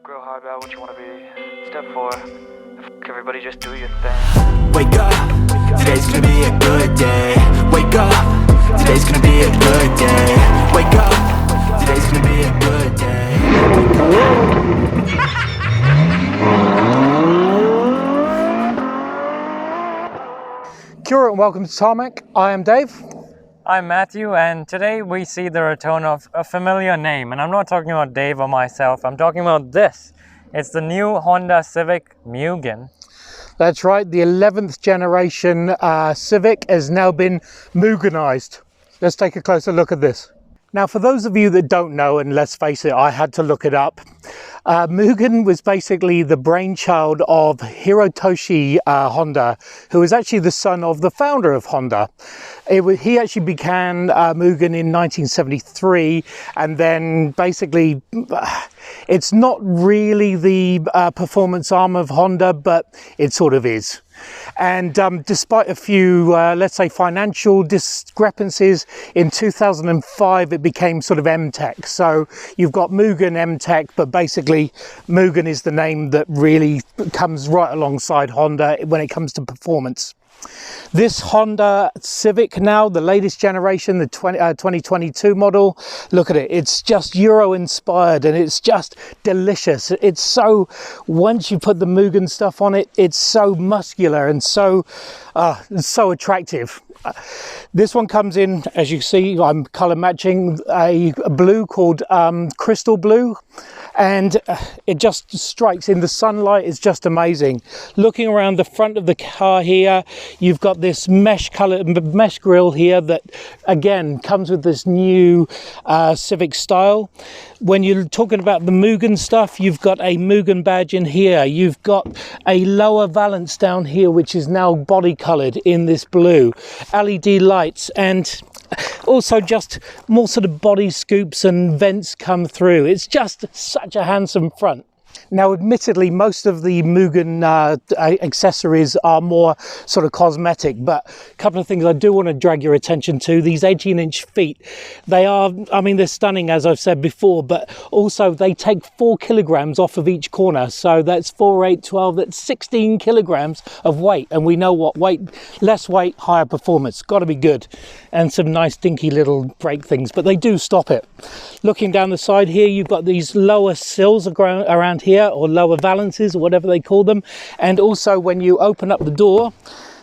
grow hard about what you want to be. Step 4, everybody just do your thing. Wake up, today's gonna be a good day. Wake up, today's gonna be a good day. Wake up, today's gonna be a good day. Kia ora and welcome to Tarmac. I am Dave. I'm Matthew, and today we see the return of a familiar name. And I'm not talking about Dave or myself, I'm talking about this. It's the new Honda Civic MUGEN. That's right, the 11th generation Civic has now been Mugenized. Let's take a closer look at this. Now, for those of you that don't know, and let's face it, I had to look it up, Mugen was basically the brainchild of Hirotoshi Honda, who was actually the son of the founder of Honda. He actually began Mugen in 1973, and then basically it's not really the performance arm of Honda, but it sort of is. And despite a few, let's say, financial discrepancies, in 2005 it became sort of M-Tech. So you've got Mugen M-Tech, but basically Mugen is the name that really comes right alongside Honda when it comes to performance. This Honda Civic now, the latest generation, the 2022 model, look at it, it's just Euro inspired and it's just delicious. It's so, once you put the Mugen stuff on it, it's so muscular and so attractive. This one comes in, as you see, I'm color matching a blue called Crystal Blue, and it just strikes in the sunlight. It's just amazing. Looking around the front of the car here, you've got this mesh grille here that again comes with this new Civic style. When you're talking about the Mugen stuff, you've got a Mugen badge in here. You've got a lower valance down here, which is now body colored in this blue. LED lights, and also just more sort of body scoops and vents come through. It's just such a handsome front. Now, admittedly, most of the Mugen accessories are more sort of cosmetic, but a couple of things I do want to drag your attention to. These 18-inch feet, they are, I mean, they're stunning, as I've said before, but also they take 4 kilograms off of each corner. So that's 4, 8, 12, that's 16 kilograms of weight. And we know what weight, less weight, higher performance. Got to be good. And some nice dinky little brake things, but they do stop it. Looking down the side here, you've got these lower sills around here, or lower valances, or whatever they call them. And also when you open up the door,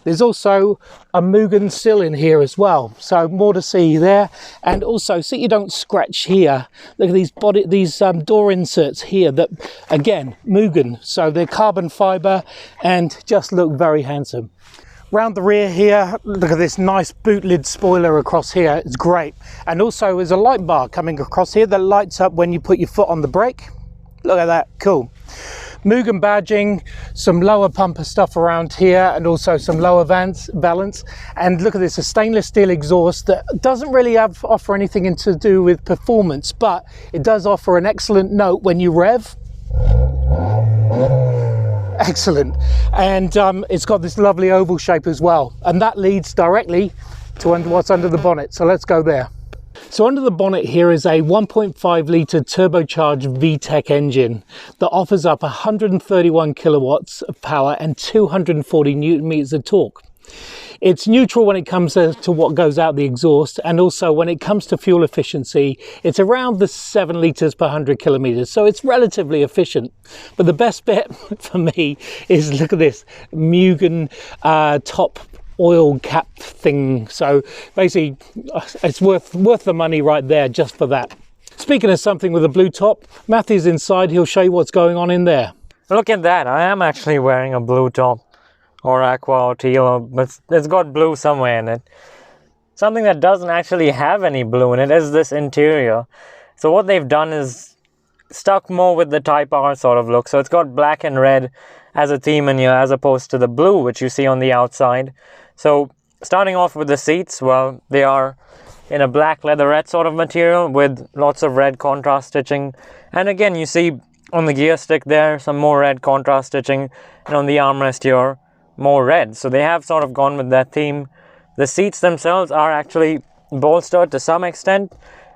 there's also a Mugen sill in here as well, so more to see there. And also, so you don't scratch here, look at these door inserts here that again Mugen, so they're carbon fiber and just look very handsome. Round the rear here, look at this nice boot lid spoiler across here. It's great. And also there's a light bar coming across here that lights up when you put your foot on the brake. Look at that, cool. Mugen badging, some lower pumper stuff around here, and also some lower valance. And look at this, a stainless steel exhaust that doesn't really offer anything to do with performance, but it does offer an excellent note when you rev. Excellent. And it's got this lovely oval shape as well. And that leads directly to what's under the bonnet. So let's go there. So under the bonnet here is a 1.5 litre turbocharged VTEC engine that offers up 131 kilowatts of power and 240 newton meters of torque. It's neutral when it comes to what goes out the exhaust, and also when it comes to fuel efficiency, it's around the 7 litres per 100 kilometers, so it's relatively efficient. But the best bit for me is, look at this Mugen top oil cap thing. So basically it's worth the money right there just for that. Speaking of something with a blue top, Matthew's inside, he'll show you what's going on in there. Look at that, I am actually wearing a blue top, or aqua or teal, but it's got blue somewhere in it. Something that doesn't actually have any blue in it is this interior. So what they've done is stuck more with the Type R sort of look. So it's got black and red as a theme in here, as opposed to the blue which you see on the outside. So starting off with the seats, well, they are in a black leatherette sort of material with lots of red contrast stitching. And again, you see on the gear stick there some more red contrast stitching, and on the armrest here more red. So they have sort of gone with that theme. The seats themselves are actually bolstered to some extent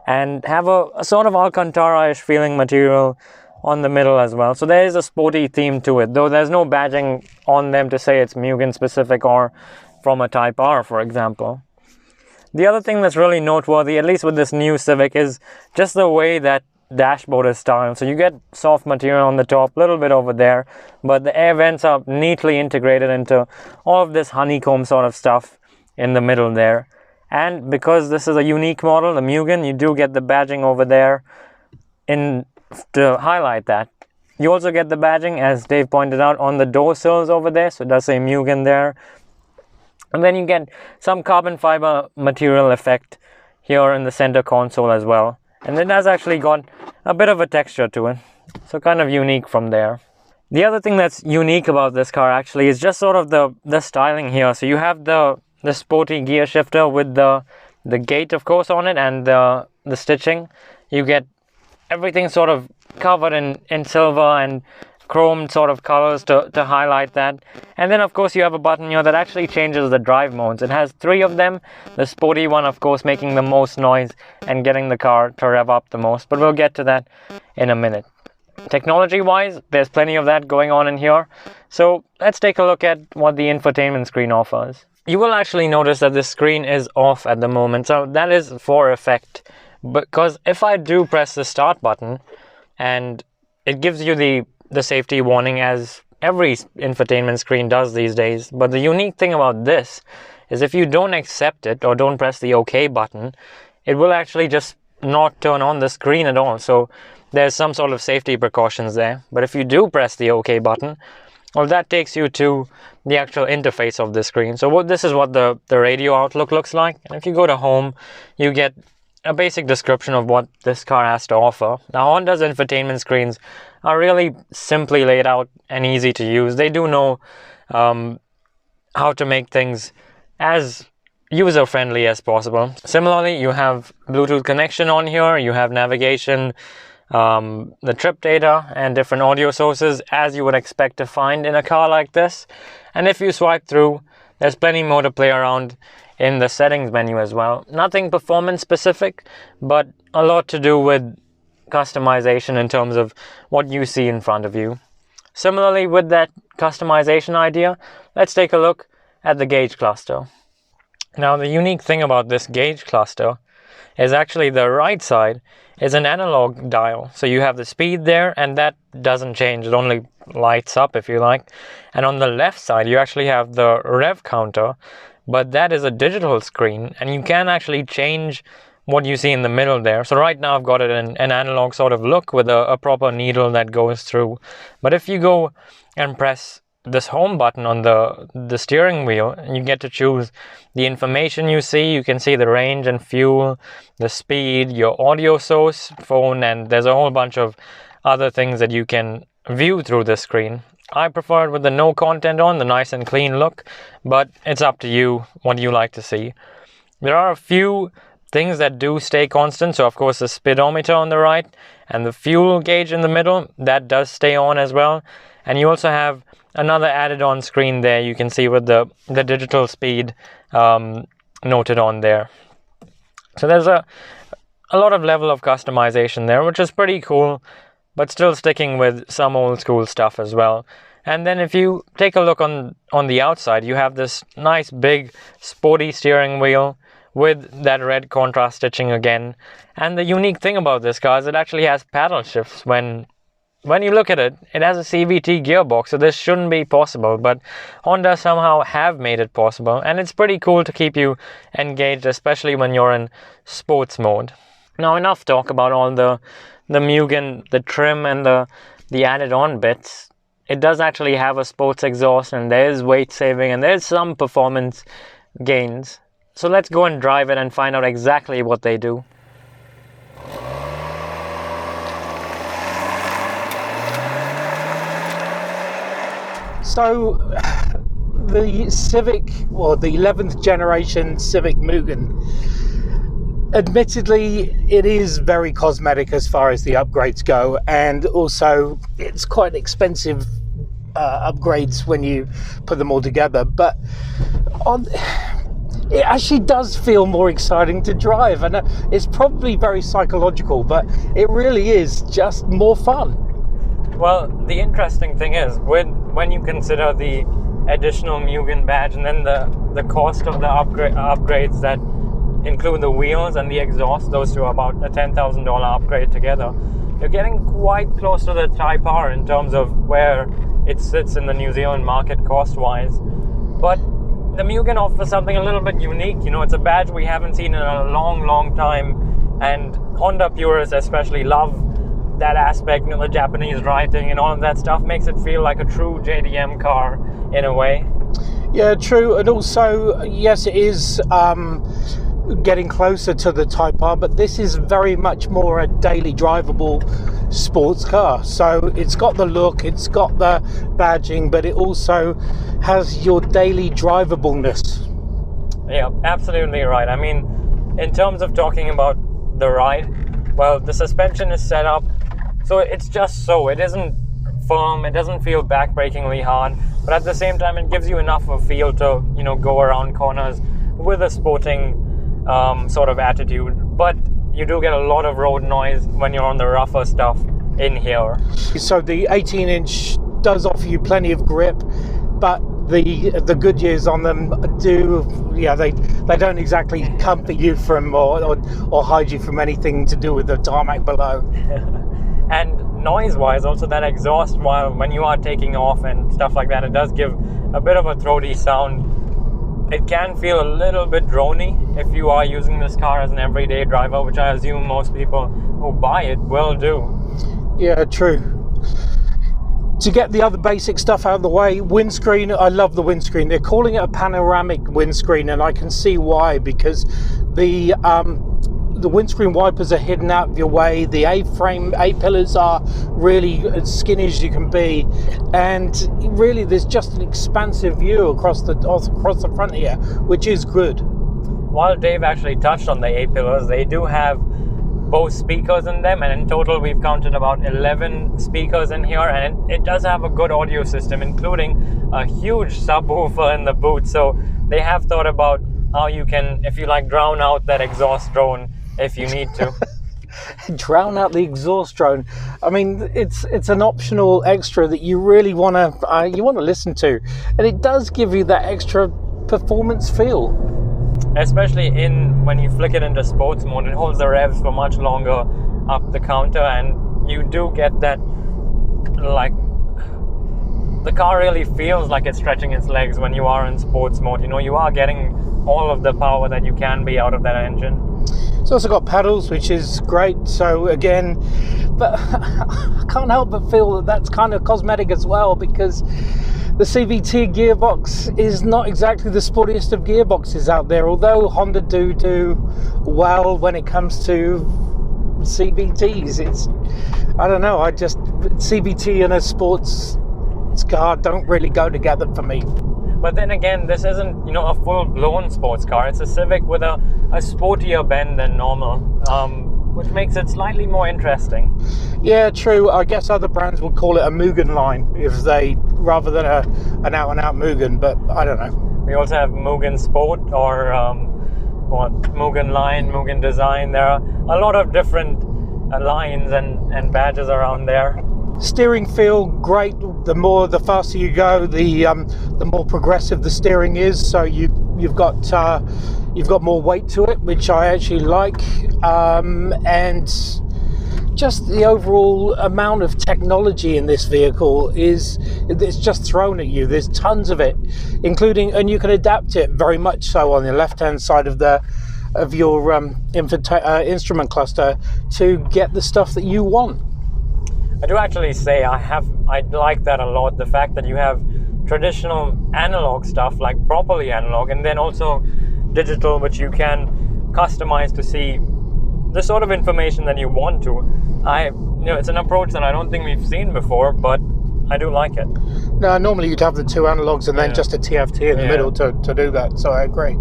and have a sort of Alcantara-ish feeling material on the middle as well. So there is a sporty theme to it, though there's no badging on them to say it's Mugen specific or from a Type R, for example. The other thing that's really noteworthy, at least with this new Civic, is just the way that dashboard is styled. So you get soft material on the top, a little bit over there, but the air vents are neatly integrated into all of this honeycomb sort of stuff in the middle there. And because this is a unique model, the Mugen, you do get the badging over there to highlight that. You also get the badging, as Dave pointed out, on the door sills over there, so it does say Mugen there. And then you get some carbon fiber material effect here in the center console as well. And it has actually got a bit of a texture to it, so kind of unique from there. The other thing that's unique about this car actually is just sort of the styling here. So you have the sporty gear shifter with the gate, of course, on it, and the stitching. You get everything sort of covered in silver and chrome sort of colors to highlight that. And then of course you have a button here that actually changes the drive modes. It has 3 of them, the sporty one of course making the most noise and getting the car to rev up the most, but we'll get to that in a minute. Technology wise, there's plenty of that going on in here, so let's take a look at what the infotainment screen offers. You will actually notice that this screen is off at the moment, so that is for effect, because if I do press the start button, and it gives you the safety warning as every infotainment screen does these days. But the unique thing about this is if you don't accept it or don't press the OK button, it will actually just not turn on the screen at all. So there's some sort of safety precautions there. But if you do press the OK button, well, that takes you to the actual interface of the screen. So this is what the radio outlook looks like. And if you go to home, you get a basic description of what this car has to offer. Now, Honda's infotainment screens are really simply laid out and easy to use. They do know how to make things as user-friendly as possible. Similarly, you have Bluetooth connection on here, you have navigation, the trip data, and different audio sources as you would expect to find in a car like this. And if you swipe through, there's plenty more to play around in the settings menu as well. Nothing performance specific, but a lot to do with customization in terms of what you see in front of you. Similarly, with that customization idea, let's take a look at the gauge cluster. Now, the unique thing about this gauge cluster is actually the right side is an analog dial. So you have the speed there, and that doesn't change. It only lights up, if you like. And on the left side, you actually have the rev counter, but that is a digital screen, and you can actually change what you see in the middle there. So right now I've got it in an analog sort of look with a proper needle that goes through. But if you go and press this home button on the steering wheel, you get to choose the information you see. You can see the range and fuel, the speed, your audio source, phone, and there's a whole bunch of other things that you can view through the screen. I prefer it with the no content on, the nice and clean look, but it's up to you what you like to see. There are a few things that do stay constant. So of course the speedometer on the right and the fuel gauge in the middle, that does stay on as well. And you also have another added on screen there, you can see with the digital speed noted on there. So there's a lot of level of customization there, which is pretty cool, but still sticking with some old school stuff as well. And then if you take a look on the outside, you have this nice big sporty steering wheel with that red contrast stitching again. And the unique thing about this car is it actually has paddle shifts. When you look at it, it has a CVT gearbox, so this shouldn't be possible, but Honda somehow have made it possible, and it's pretty cool to keep you engaged, especially when you're in sports mode. Now, enough talk about all the Mugen, the trim, and the added on bits. It does actually have a sports exhaust, and there is weight saving, and there's some performance gains. So let's go and drive it and find out exactly what they do. So the Civic, or the 11th generation Civic Mugen, admittedly it is very cosmetic as far as the upgrades go, and also it's quite expensive upgrades when you put them all together, but it actually does feel more exciting to drive, and it's probably very psychological, but it really is just more fun. Well, the interesting thing is, when you consider the additional Mugen badge and then the cost of the upgrades that include the wheels and the exhaust, those two are about a $10,000 upgrade together. You're getting quite close to the Type R in terms of where it sits in the New Zealand market cost-wise. But the Mugen offers something a little bit unique. You know, it's a badge we haven't seen in a long time, and Honda purists especially love that aspect. You know, the Japanese writing and all of that stuff makes it feel like a true JDM car in a way. Yeah, true. And also, yes, it is getting closer to the Type R, but this is very much more a daily drivable sports car. So it's got the look, it's got the badging, but it also has your daily drivableness. Yeah, absolutely right. I mean, in terms of talking about the ride, well, the suspension is set up so it's just so. It isn't firm, it doesn't feel backbreakingly hard, but at the same time it gives you enough of a feel to, you know, go around corners with a sporting sort of attitude. But you do get a lot of road noise when you're on the rougher stuff in here. So the 18-inch does offer you plenty of grip, but the good years on them do, yeah, they don't exactly comfort you from or hide you from anything to do with the tarmac below. And noise-wise, also that exhaust, while when you are taking off and stuff like that, it does give a bit of a throaty sound. It can feel a little bit drony if you are using this car as an everyday driver, which I assume most people who buy it will do. Yeah, true. To get the other basic stuff out of the way, windscreen, I love the windscreen. They're calling it a panoramic windscreen, and I can see why, because the windscreen wipers are hidden out of your way. The A-pillars are really as skinny as you can be, and really there's just an expansive view across the front here, which is good. While Dave actually touched on the A-pillars, they do have both speakers in them, and in total we've counted about 11 speakers in here, and it does have a good audio system, including a huge subwoofer in the boot. So they have thought about how you can, if you like, drown out that exhaust drone if you need to. Drown out the exhaust drone. I mean, it's an optional extra that you really want to listen to, and it does give you that extra performance feel. Especially when you flick it into sports mode, it holds the revs for much longer up the counter, and you do get that, like, the car really feels like it's stretching its legs when you are in sports mode. You know, you are getting all of the power that you can be out of that engine. It's also got pedals, which is great. So again, but I can't help but feel that that's kind of cosmetic as well, because the CVT gearbox is not exactly the sportiest of gearboxes out there, although Honda do well when it comes to CVTs. I don't know, CVT and a sports car don't really go together for me. But then again, this isn't, you know, a full-blown sports car. It's a Civic with a sportier bend than normal, which makes it slightly more interesting. Yeah, true. I guess other brands would call it a Mugen line rather than an out-and-out Mugen, but I don't know. We also have Mugen Sport or Mugen Line, Mugen Design. There are a lot of different lines and badges around there. Steering feel great. The faster you go, the more progressive the steering is. So you've got more weight to it, which I actually like, and just the overall amount of technology in this vehicle it's just thrown at you. There's tons of it, including, and you can adapt it very much so on the left-hand side of your instrument cluster to get the stuff that you want. I do actually say I like that a lot, the fact that you have traditional analog stuff, like properly analog, and then also digital, which you can customize to see the sort of information that you want to. It's an approach that I don't think we've seen before, but I do like it. No, normally you'd have the two analogs and then just a TFT in the middle to do that, so I agree.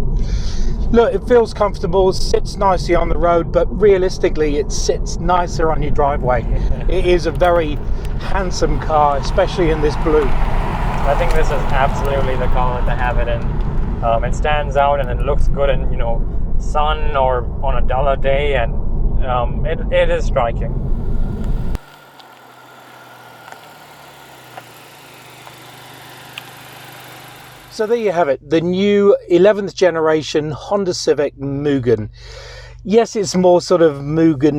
Look, it feels comfortable, sits nicely on the road, but realistically it sits nicer on your driveway. It is a very handsome car, especially in this blue. I think this is absolutely the color to have it in. It stands out and it looks good in, you know, sun or on a duller day, and it is striking. So there you have it, the new 11th generation Honda Civic Mugen. Yes, it's more sort of Mugen-ness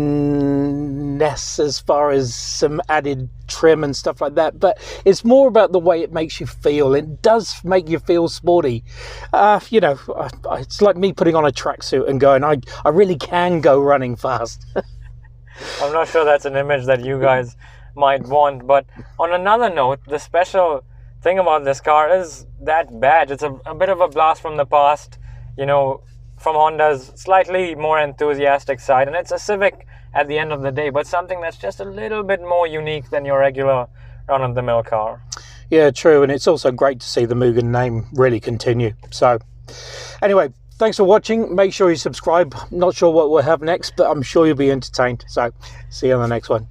as far as some added trim and stuff like that, but it's more about the way it makes you feel. It does make you feel sporty. You know, it's like me putting on a tracksuit and going, I really can go running fast. I'm not sure that's an image that you guys might want, but on another note, the special thing about this car is that badge. It's a bit of a blast from the past, you know, from Honda's slightly more enthusiastic side, and it's a Civic at the end of the day, but something that's just a little bit more unique than your regular run-of-the-mill car. Yeah, true, and it's also great to see the Mugen name really continue. So anyway, thanks for watching. Make sure you subscribe. Not sure what we'll have next, but I'm sure you'll be entertained. So see you on the next one.